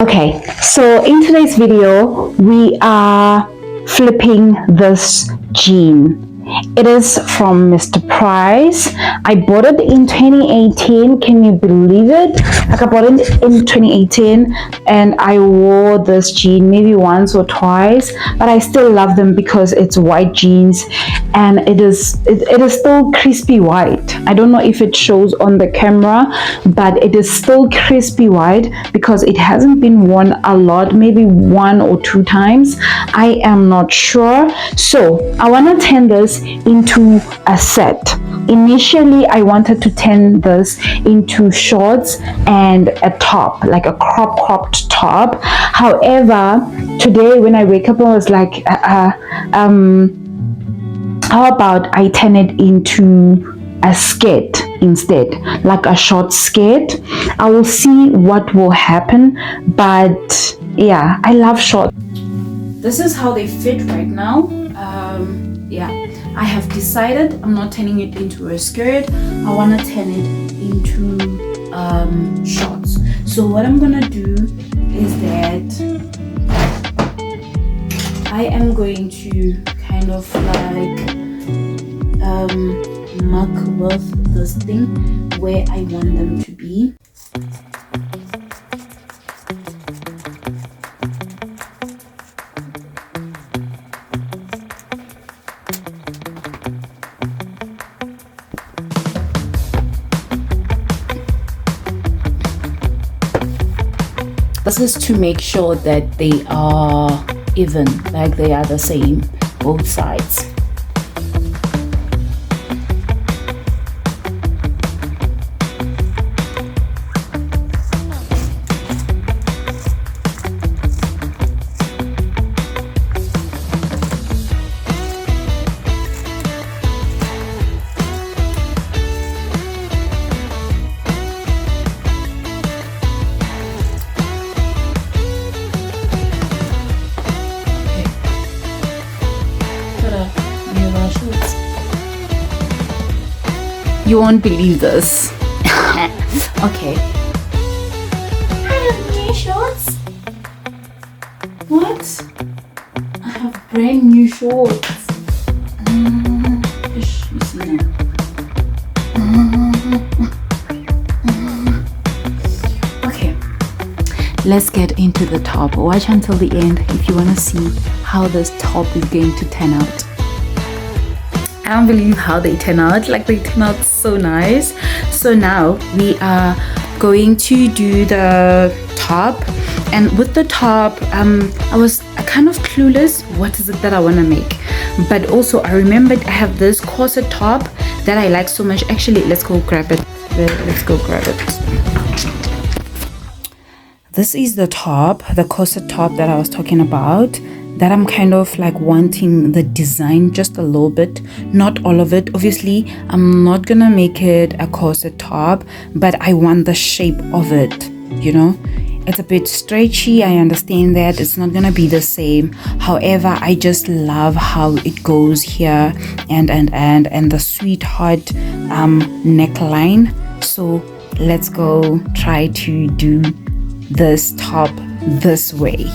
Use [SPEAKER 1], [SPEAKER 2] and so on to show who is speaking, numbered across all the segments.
[SPEAKER 1] Okay, so in today's video, we are flipping this jean. It is from Mr. Price. I bought it in 2018. Can you believe it? Like I bought it in 2018 and I wore this jean maybe once or twice, but I still love them because it's white jeans and it is still crispy white. I don't know if it shows on the camera, but it is still crispy white because it hasn't been worn a lot, maybe one or two times. I am not sure. So I want to turn this into a set. Initially, I wanted to turn this into shorts and a top, like a cropped top. However, today when I wake up, I was like, how about I turn it into a skirt instead, like a short skirt. I will see what will happen, but yeah, I love shorts. This is how they fit right now. Yeah, I have decided I'm not turning it into a skirt. I want to turn it into shorts. So what I'm gonna do is that I am going to kind of like mark with this thing where I want them to be. This is to make sure that they are even, like they are the same, both sides. You won't believe this. Okay. I have new shorts. What? I have brand new shorts. You see now. Okay. Let's get into the top. Watch until the end if you want to see how this top is going to turn out. I don't believe how they turn out. Like they turn out so nice. So now we are going to do the top, and with the top I was kind of clueless what is it that I want to make, but also I remembered I have this corset top that I like so much. Actually, let's go grab it. This is the top, the corset top that I was talking about, that I'm kind of like wanting the design just a little bit, not all of it. Obviously, I'm not gonna make it a corset top, but I want the shape of it, you know. It's a bit stretchy, I understand that it's not gonna be the same. However, I just love how it goes here and the sweetheart neckline. So let's go try to do this top this way.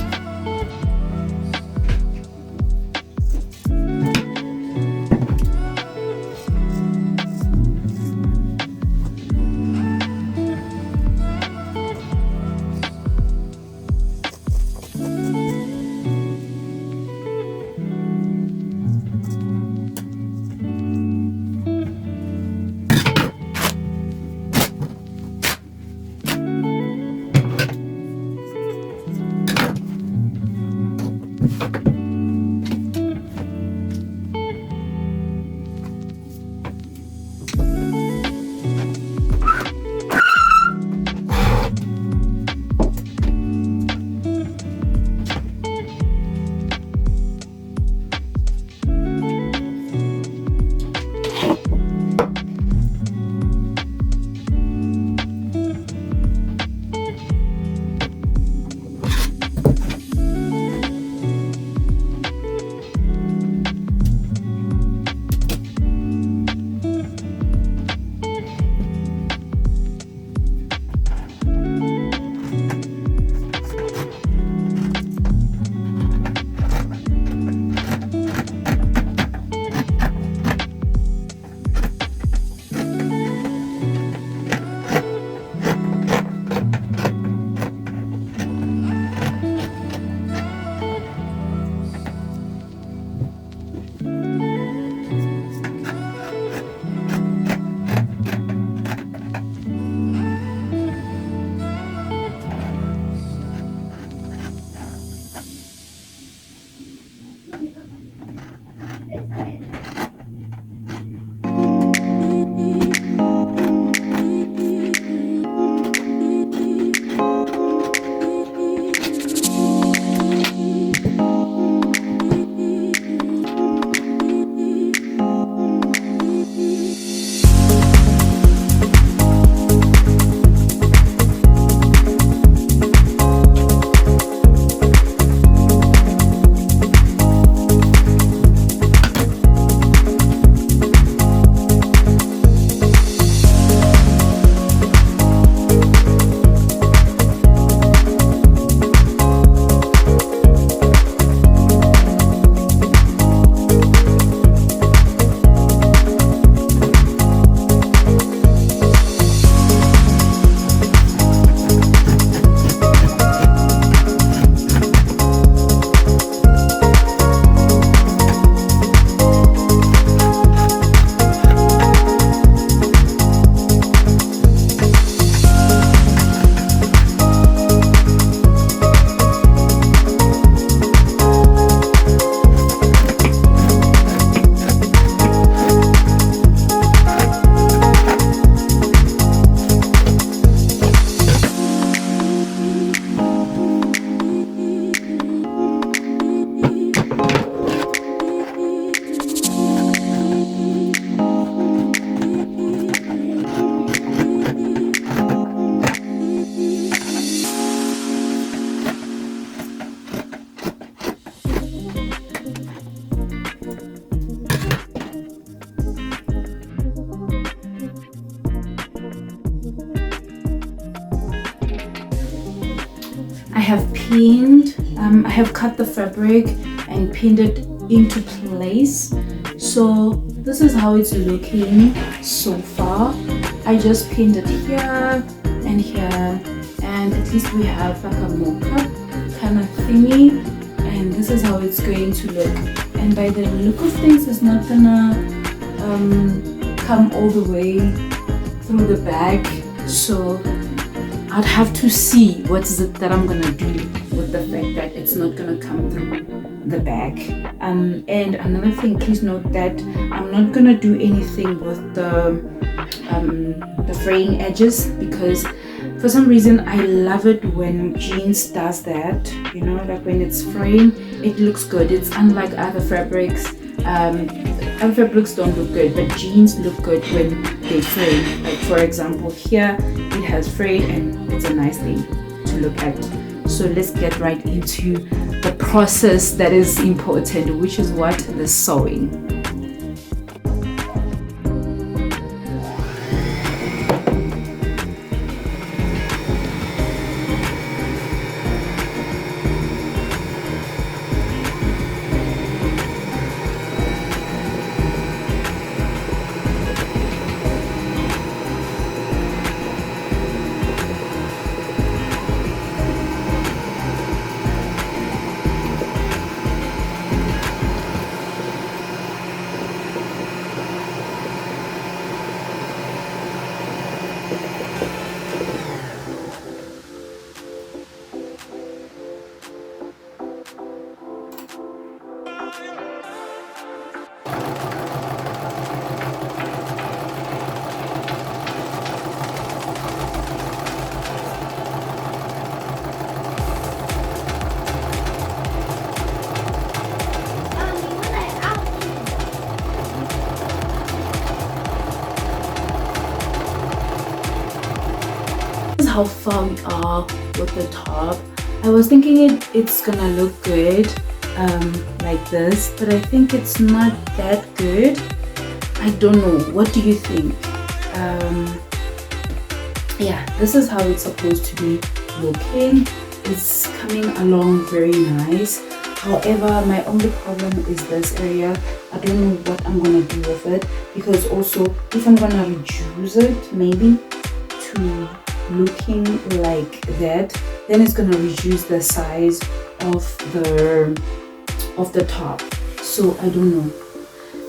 [SPEAKER 1] I have pinned, I have cut the fabric and pinned it into place. So this is how it's looking so far. I just pinned it here and here, and at least we have like a mocha kind of thingy, and this is how it's going to look. And by the look of things, it's not gonna come all the way through the bag, so I'd have to see what is it that I'm gonna do with the fact that it's not gonna come through the bag. And another thing, please note that I'm not gonna do anything with the fraying edges, because for some reason I love it when jeans does that, you know, like when it's fraying, it looks good. It's unlike other fabrics. Other fabrics don't look good, but jeans look good when they fray. Like for example here, it has frayed and it's a nice thing to look at. So let's get right into the process that is important, which is what? The sewing. How far we are with the top. I was thinking it's gonna look good like this, but I think it's not that good. I don't know, what do you think? Yeah, this is how it's supposed to be looking. It's coming along very nice. However, my only problem is this area. I don't know what I'm gonna do with it, because also if I'm gonna reduce it maybe to looking like that, then it's gonna reduce the size of the top. So I don't know.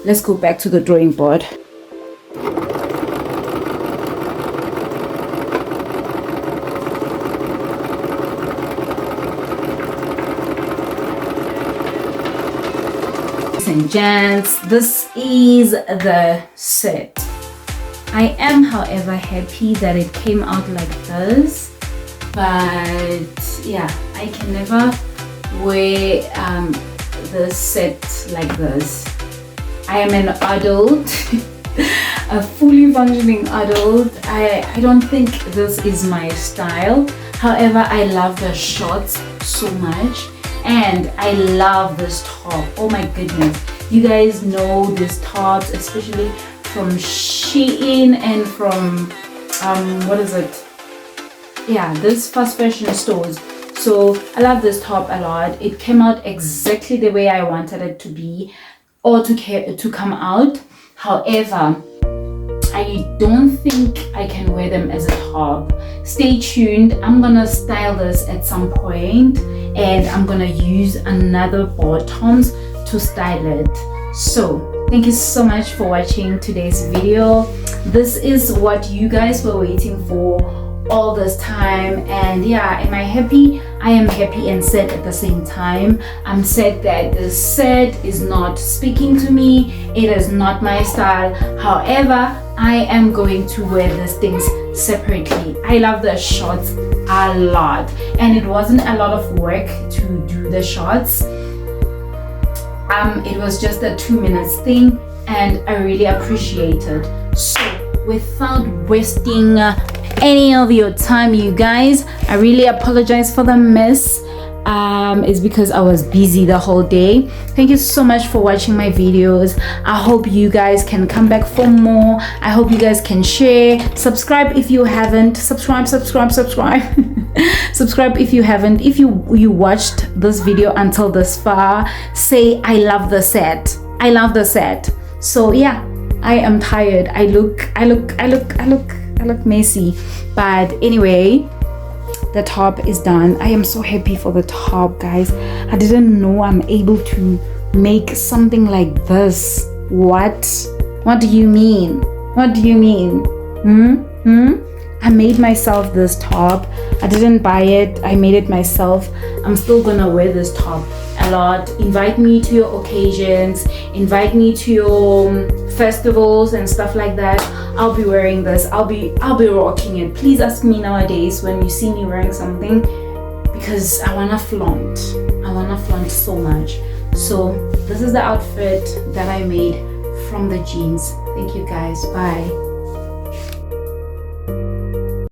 [SPEAKER 1] Let's go back to the drawing board. Ladies and gents, this is the set. I am, however, happy that it came out like this, but yeah, I can never wear this set like this. I am an adult, a fully functioning adult. I don't think this is my style. However, I love the shorts so much, and I love this top. Oh my goodness, you guys know these tops, especially from Shein and from what is it, yeah, this fast fashion stores. So I love this top a lot. It came out exactly the way I wanted it to be, or to come out. However, I don't think I can wear them as a top. Stay tuned. I'm gonna style this at some point, and I'm gonna use another bottoms to style it. So thank you so much for watching today's video. This is what you guys were waiting for all this time, and yeah, am I happy? I am happy and sad at the same time. I'm sad that the set is not speaking to me. It is not my style. However, I am going to wear these things separately. I love the shorts a lot, and it wasn't a lot of work to do the shorts. It was just a 2 minutes thing, and I really appreciate it. So without wasting any of your time, you guys, I really apologize for the mess, is because I was busy the whole day. Thank you so much for watching my videos. I hope you guys can come back for more. I hope you guys can share, subscribe if you haven't. Subscribe subscribe if you haven't. If you watched this video until this far, say I love the set. I love the set. So yeah, I am tired. I look messy, but anyway, the top is done. I am so happy for the top, guys. I didn't know I'm able to make something like this. What do you mean? What do you mean? I made myself this top. I didn't buy it, I made it myself. I'm still gonna wear this top a lot. Invite me to your occasions, invite me to your festivals and stuff like that. I'll be wearing this. I'll be rocking it. Please ask me nowadays when you see me wearing something, because I wanna flaunt. I wanna flaunt so much. So this is the outfit that I made from the jeans. Thank you guys. Bye.